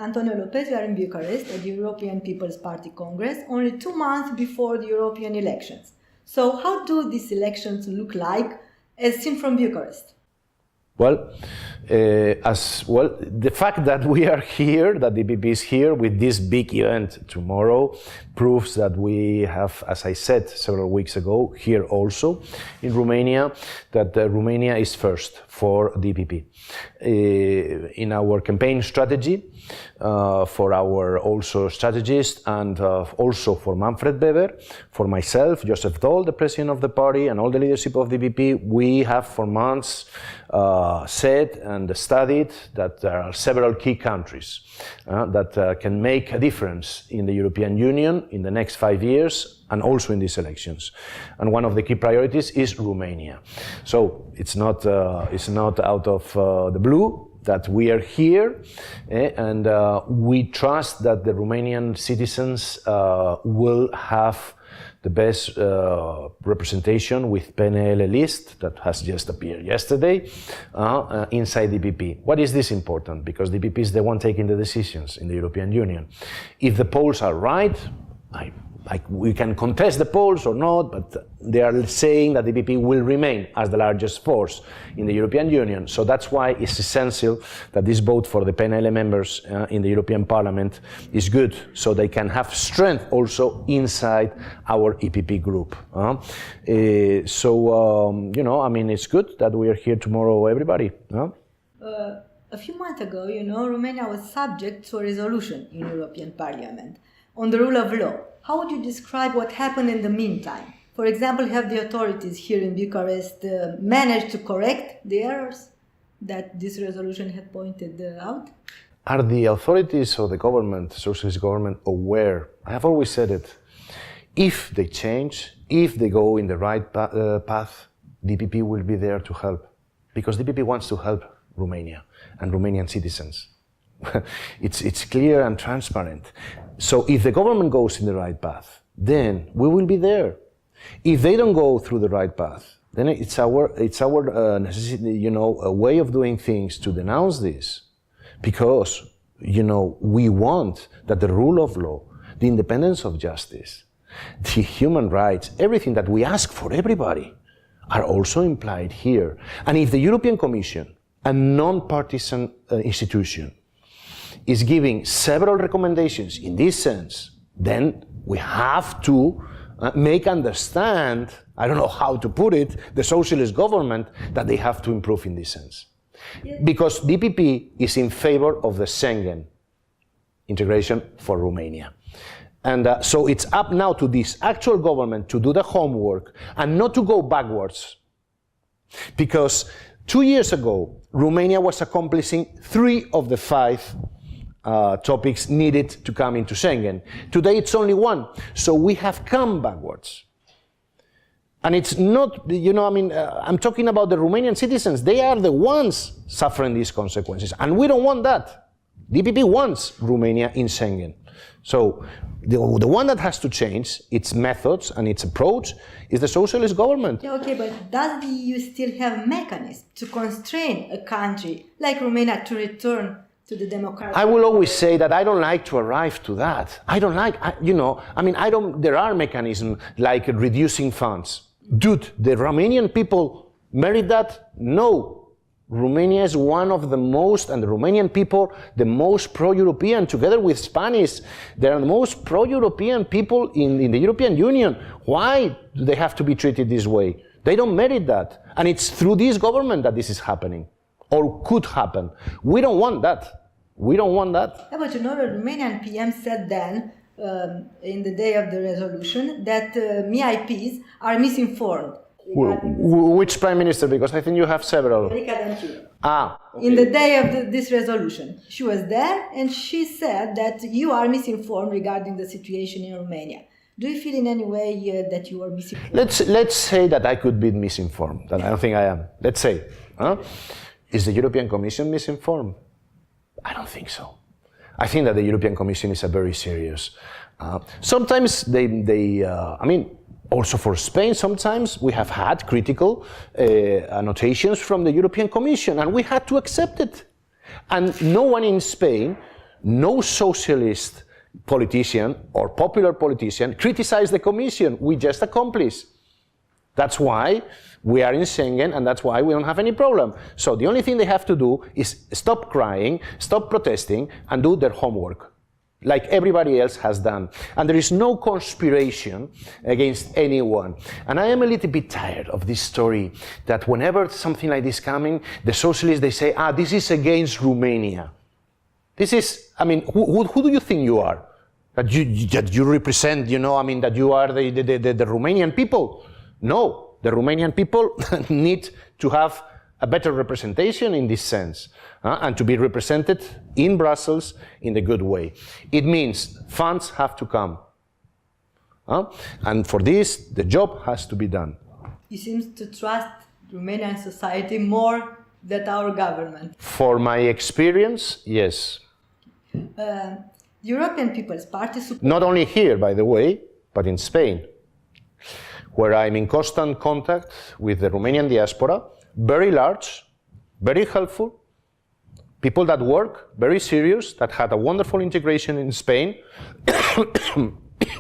Antonio Lopez, we are in Bucharest at the European People's Party Congress, only 2 months before the European elections. So how do these elections look like as seen from Bucharest? Well, the fact that we are here, that the EPP is here with this big event tomorrow, proves that we have, as I said several weeks ago, here also in Romania, that Romania is first for the EPP. In our campaign strategy, for our also strategist, and also for Manfred Weber, for myself, Joseph Daul, the president of the party, and all the leadership of the EPP, we have for months said and studied that there are several key countries that can make a difference in the European Union in the next 5 years and also in these elections. And one of the key priorities is Romania. So it's not out of the blue that we are here, and we trust that the Romanian citizens will have the best representation with PNL list that has just appeared yesterday inside the EPP. What is this important? Because the EPP is the one taking the decisions in the European Union. If the polls are right, we can contest the polls or not, but they are saying that the EPP will remain as the largest force in the European Union. So that's why it's essential that this vote for the PNL members in the European Parliament is good, so they can have strength also inside our EPP group. It's good that we are here tomorrow, everybody. A few months ago, Romania was subject to a resolution in European Parliament on the rule of law. How would you describe what happened in the meantime? For example, have the authorities here in Bucharest managed to correct the errors that this resolution had pointed out? Are the authorities or the government, socialist government, aware? I have always said it. If they change, if they go in the right path, the EPP will be there to help. Because the EPP wants to help Romania and Romanian citizens. It's clear and transparent. So if the government goes in the right path, then we will be there. If they don't go through the right path, then it's our necessity, a way of doing things to denounce this, because we want that the rule of law, the independence of justice, the human rights, everything that we ask for everybody, are also implied here. And if the European Commission, a non-partisan institution, is giving several recommendations in this sense, then we have to make understand, I don't know how to put it, the socialist government, that they have to improve in this sense. Yeah. Because DPP is in favor of the Schengen integration for Romania. And so it's up now to this actual government to do the homework and not to go backwards. Because 2 years ago, Romania was accomplishing 3 of the 5 topics needed to come into Schengen. Today it's only 1, so we have come backwards. And it's not, I'm talking about the Romanian citizens. They are the ones suffering these consequences, and we don't want that. DPP wants Romania in Schengen. So the one that has to change its methods and its approach is the socialist government. Yeah, okay, but does the EU still have mechanisms to constrain a country like Romania to return to the democratic? I will always say that I don't like to arrive to that. There are mechanisms like reducing funds. Dude, the Romanian people merit that? No. Romania is one of the most, and the Romanian people, the most pro-European, together with Spanish. They are the most pro-European people in the European Union. Why do they have to be treated this way? They don't merit that. And it's through this government that this is happening, or could happen. We don't want that. We don't want that. Yeah, but the Romanian PM said then, in the day of the resolution, that MIPs are misinformed. Which Prime Minister? Because I think you have several. Okay. In the day of this resolution, she was there and she said that you are misinformed regarding the situation in Romania. Do you feel in any way that you are misinformed? Let's say that I could be misinformed, and I don't think I am. Let's say. Is the European Commission misinformed? I don't think so. I think that the European Commission is a very serious. Sometimes also for Spain, sometimes we have had critical annotations from the European Commission, and we had to accept it. And no one in Spain no socialist politician or popular politician criticized the Commission. We just accomplish. That's why we are in Schengen, and that's why we don't have any problem. So the only thing they have to do is stop crying, stop protesting, and do their homework, like everybody else has done. And there is no conspiration against anyone. And I am a little bit tired of this story, that whenever something like this coming, the socialists, they say, this is against Romania. This is, I mean, who do you think you are? That you represent, that you are the Romanian people? No, the Romanian people need to have a better representation in this sense, and to be represented in Brussels in the good way. It means funds have to come. And for this, the job has to be done. You seem to trust Romanian society more than our government. For my experience, yes. The European People's Party... Not only here, by the way, but in Spain, where I'm in constant contact with the Romanian diaspora, very large, very helpful, people that work, very serious, that had a wonderful integration in Spain.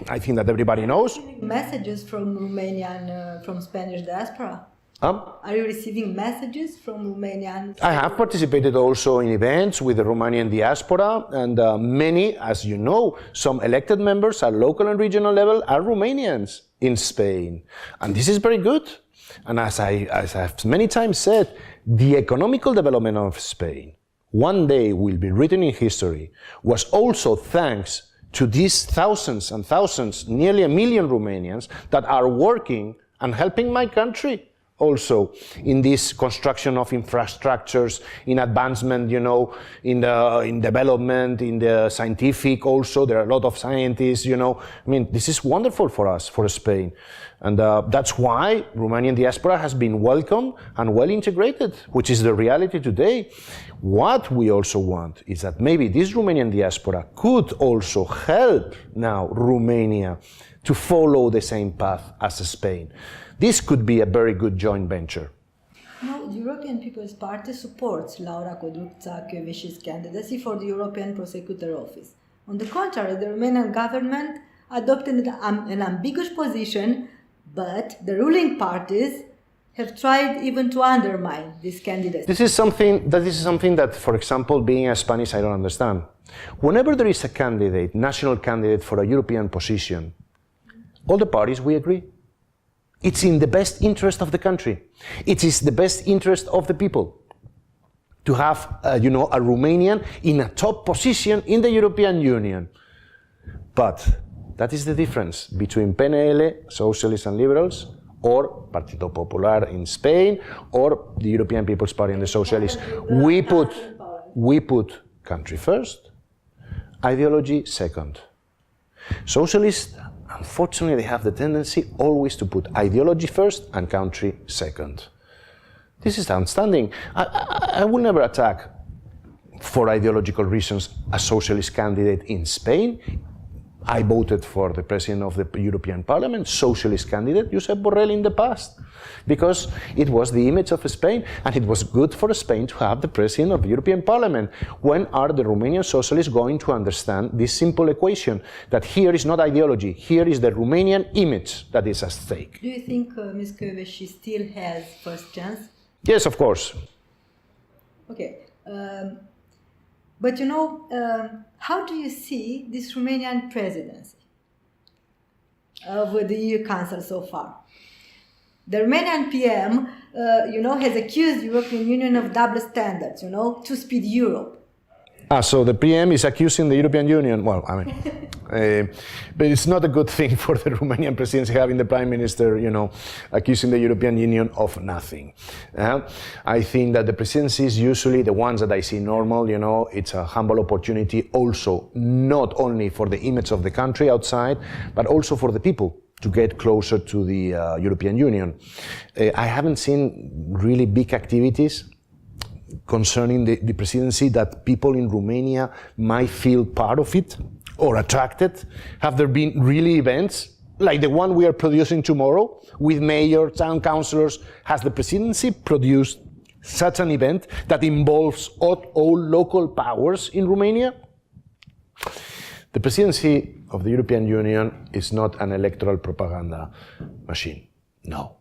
I think that everybody knows. Are you receiving messages from Romanian, from Spanish diaspora? Are you receiving messages from Romanian? I have participated also in events with the Romanian diaspora, and many, as you know, some elected members at local and regional level are Romanians in Spain. And this is very good. And as I have many times said, the economical development of Spain one day will be written in history was also thanks to these thousands and thousands, nearly 1 million Romanians that are working and helping my country also in this construction of infrastructures, in advancement, in development, in the scientific also. There are a lot of scientists, I mean, this is wonderful for us, for Spain. And that's why Romanian diaspora has been welcome and well integrated, which is the reality today. What we also want is that maybe this Romanian diaspora could also help now Romania to follow the same path as Spain. This could be a very good joint venture. The European People's Party supports Laura Codruța-Kövesi's candidacy for the European Prosecutor Office. On the contrary, the Romanian government adopted an ambiguous position, but the ruling parties have tried even to undermine this candidacy. This is something that, for example, being a Spanish, I don't understand. Whenever there is a candidate, national candidate for a European position, all the parties, we agree. It's in the best interest of the country. It is the best interest of the people to have, a Romanian in a top position in the European Union. But that is the difference between PNL, Socialists and Liberals, or Partido Popular in Spain, or the European People's Party and the Socialists. We put country first, ideology second. Socialists, unfortunately, they have the tendency always to put ideology first and country second. This is outstanding. I will never attack, for ideological reasons, a socialist candidate in Spain. I voted for the president of the European Parliament, socialist candidate, Josep Borrell, in the past, because it was the image of Spain, and it was good for Spain to have the president of the European Parliament. When are the Romanian socialists going to understand this simple equation, that here is not ideology, here is the Romanian image that is at stake? Do you think Ms. Kövesi still has first chance? Yes, of course. Okay. But how do you see this Romanian presidency of the EU Council so far? The Romanian PM, has accused the European Union of double standards, two-speed Europe. So the PM is accusing the European Union. Well, I mean, but it's not a good thing for the Romanian presidency having the Prime Minister, accusing the European Union of nothing. I think that the presidencies, usually the ones that I see normal, it's a humble opportunity also, not only for the image of the country outside, but also for the people to get closer to the European Union. I haven't seen really big activities concerning the presidency that people in Romania might feel part of it or attracted. Have there been really events like the one we are producing tomorrow with mayors, town councillors? Has the presidency produced such an event that involves all local powers in Romania? The presidency of the European Union is not an electoral propaganda machine. No.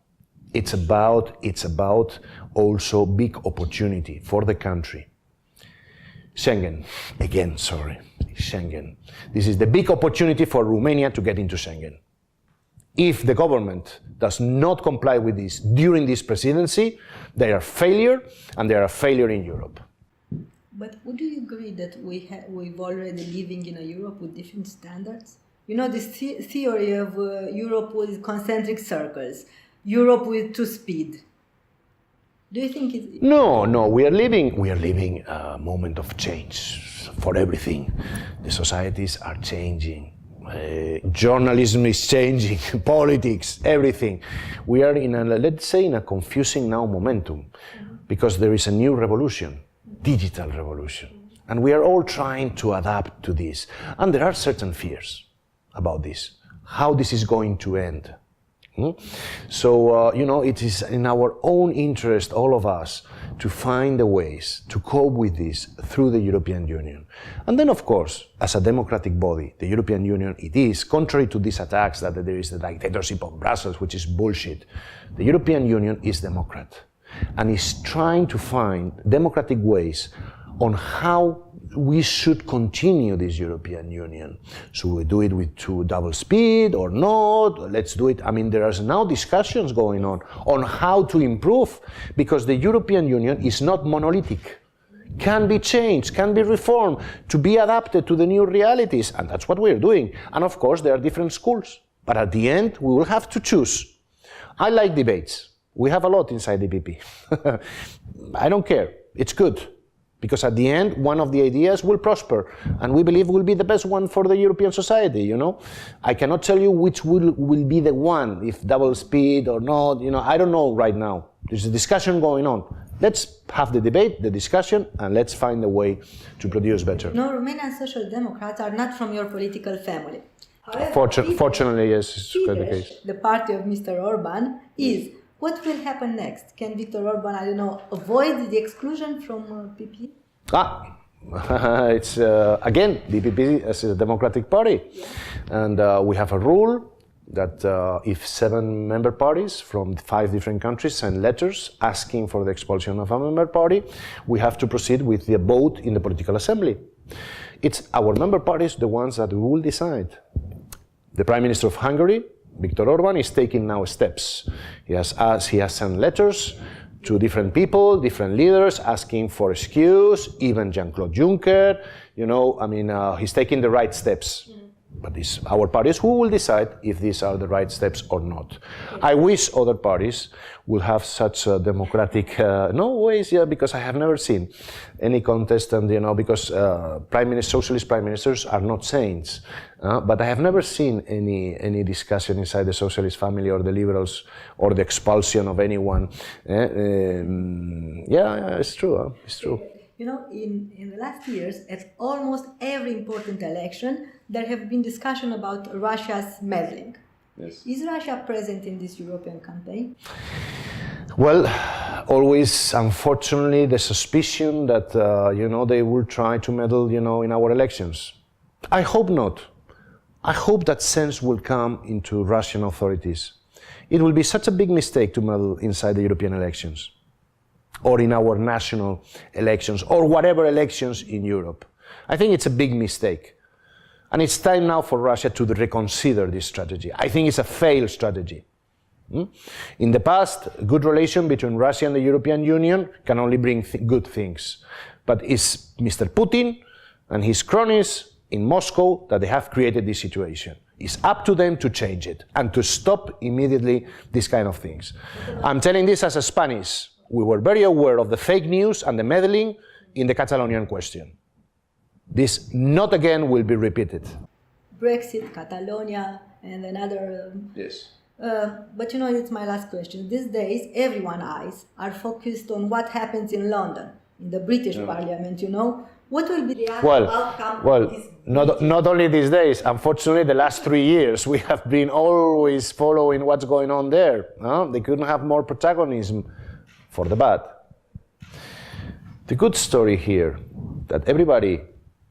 It's about also big opportunity for the country. Schengen, again, sorry, Schengen. This is the big opportunity for Romania to get into Schengen. If the government does not comply with this during this presidency, they are failure, and they are a failure in Europe. But would you agree that we've already living in a Europe with different standards? You know, this theory of Europe with concentric circles, Europe with two speed. Do you think it's... No, we are living a moment of change for everything. The societies are changing. Journalism is changing, politics, everything. We are in a, let's say, in a confusing now momentum, because there is a new revolution, digital revolution. And we are all trying to adapt to this. And there are certain fears about this, how this is going to end. So, you know, it is in our own interest, all of us, to find the ways to cope with this through the European Union. And then, of course, as a democratic body, the European Union, it is, contrary to these attacks that there is the dictatorship of Brussels, which is bullshit, the European Union is democrat and is trying to find democratic ways on how we should continue this European Union. Should we do it with double speed or not? Let's do it. I mean, there are now discussions going on how to improve, because the European Union is not monolithic. Can be changed, can be reformed, to be adapted to the new realities, and that's what we're doing. And of course, there are different schools, but at the end, we will have to choose. I like debates. We have a lot inside the EPP. I don't care. It's good. Because at the end, one of the ideas will prosper, and we believe will be the best one for the European society, you know. I cannot tell you which will be the one, if double speed or not, you know, I don't know right now. There's a discussion going on. Let's have the debate, the discussion, and let's find a way to produce better. No, Romanian Social Democrats are not from your political family. However, Fortunately, yes, it's quite the case. The party of Mr. Orban is. What will happen next? Can Viktor Orban, I don't know, avoid the exclusion from PP? It's again, the PP is a democratic party. Yeah. And we have a rule that if 7 member parties from 5 different countries send letters asking for the expulsion of a member party, we have to proceed with the vote in the political assembly. It's our member parties, the ones that will decide. The Prime Minister of Hungary, Viktor Orban, is taking now steps. He has sent letters to different people, different leaders, asking for excuse, even Jean-Claude Juncker. You know, I mean, he's taking the right steps. But it's our parties who will decide if these are the right steps or not. I wish other parties will have such democratic ways, yeah, because I have never seen any contestant, you know, because socialist prime ministers are not saints. But I have never seen any discussion inside the socialist family or the liberals or the expulsion of anyone. Yeah, it's true. It's true. You know, in the last years, at almost every important election, there have been discussion about Russia's meddling. Yes. Is Russia present in this European campaign? Well, always, unfortunately, the suspicion that, you know, they will try to meddle, you know, in our elections. I hope not. I hope that sense will come into Russian authorities. It will be such a big mistake to meddle inside the European elections, or in our national elections, or whatever elections in Europe. I think it's a big mistake. And it's time now for Russia to reconsider this strategy. I think it's a failed strategy. In the past, good relation between Russia and the European Union can only bring good things. But it's Mr. Putin and his cronies in Moscow that they have created this situation. It's up to them to change it and to stop immediately these kind of things. I'm telling this as a Spanish. We were very aware of the fake news and the meddling in the Catalonian question. This not again will be repeated. Brexit, Catalonia, and another... Yes. But you know, it's my last question. These days, everyone's eyes are focused on what happens in London, in the British Parliament, you know. What will be the outcome of this? Not only these days. Unfortunately, the last 3 years, we have been always following what's going on there. They couldn't have more protagonism for the bad. The good story here that everybody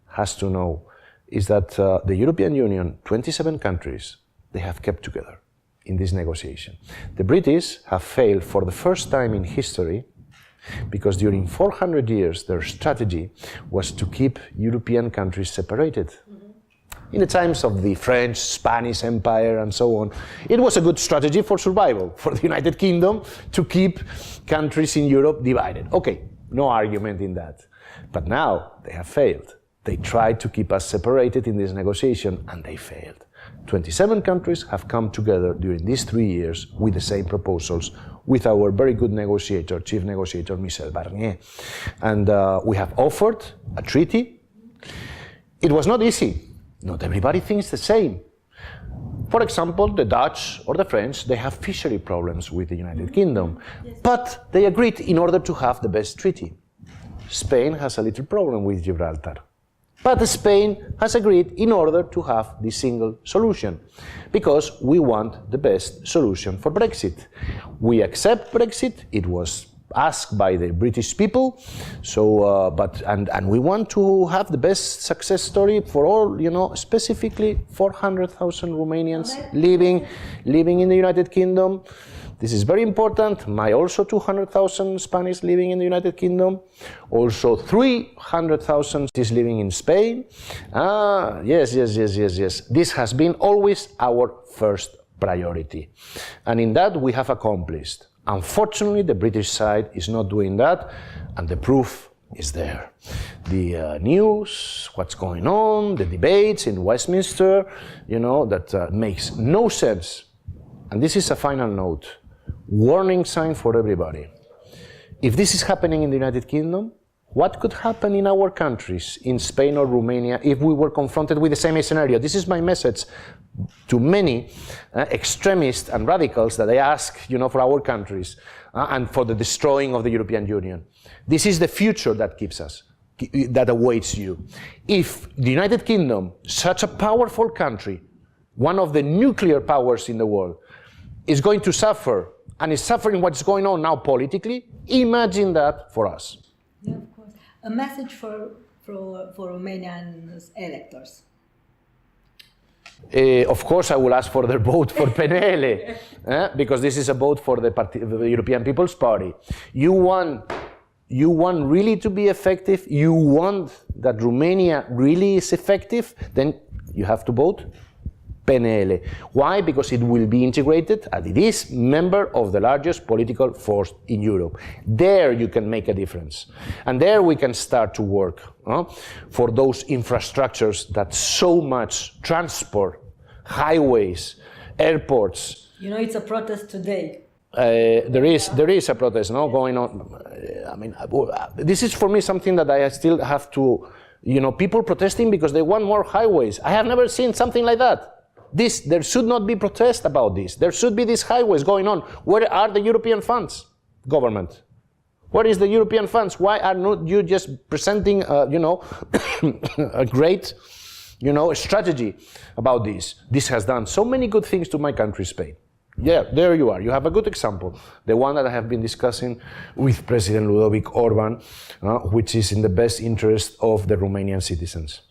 has to know is that the European Union, 27 countries, they have kept together in this negotiation. The British have failed for the first time in history because during 400 years their strategy was to keep European countries separated. In the times of the French, Spanish Empire and so on, it was a good strategy for survival, for the United Kingdom to keep countries in Europe divided. Okay, no argument in that. But now they have failed. They tried to keep us separated in this negotiation and they failed. 27 countries have come together during these 3 years with the same proposals with our very good negotiator, chief negotiator, Michel Barnier. And we have offered a treaty. It was not easy. Not everybody thinks the same. For example, the Dutch or the French, they have fishery problems with the United Kingdom, but they agreed in order to have the best treaty. Spain has a little problem with Gibraltar, but Spain has agreed in order to have the single solution, because we want the best solution for Brexit. We accept Brexit, it was asked by the British people, so and we want to have the best success story for all, you know, specifically 400,000 Romanians living in the United Kingdom. This is very important. Also 200,000 Spanish living in the United Kingdom. Also 300,000 is living in Spain. Yes. This has been always our first priority. And in that we have accomplished. Unfortunately, the British side is not doing that, and the proof is there. The news, what's going on, the debates in Westminster, you know, that makes no sense. And this is a final note, warning sign for everybody. If this is happening in the United Kingdom, what could happen in our countries, in Spain or Romania, if we were confronted with the same scenario? This is my message to many extremists and radicals that I ask, you know, for our countries and for the destroying of the European Union. This is the future that keeps us, that awaits you. If the United Kingdom, such a powerful country, one of the nuclear powers in the world, is going to suffer and is suffering what's going on now politically, imagine that for us. Yeah, of course. A message for Romanian electors. Of course, I will ask for their vote for PNL, because this is a vote for the European People's Party. You want really to be effective, you want that Romania really is effective, then you have to vote PNL. Why? Because it will be integrated, and it is member of the largest political force in Europe. There you can make a difference. And there we can start to work for those infrastructures that so much transport, highways, airports. You know, it's a protest today. There is a protest going on. I mean, this is for me something that I still have to, you know, people protesting because they want more highways. I have never seen something like that. There should not be protest about this. There should be these highways going on. Where are the European funds, government? Where is the European funds? Why are not you just presenting, you know, a great, you know, strategy about this? This has done so many good things to my country, Spain. Yeah, there you are. You have a good example. The one that I have been discussing with President Ludovic Orban, which is in the best interest of the Romanian citizens.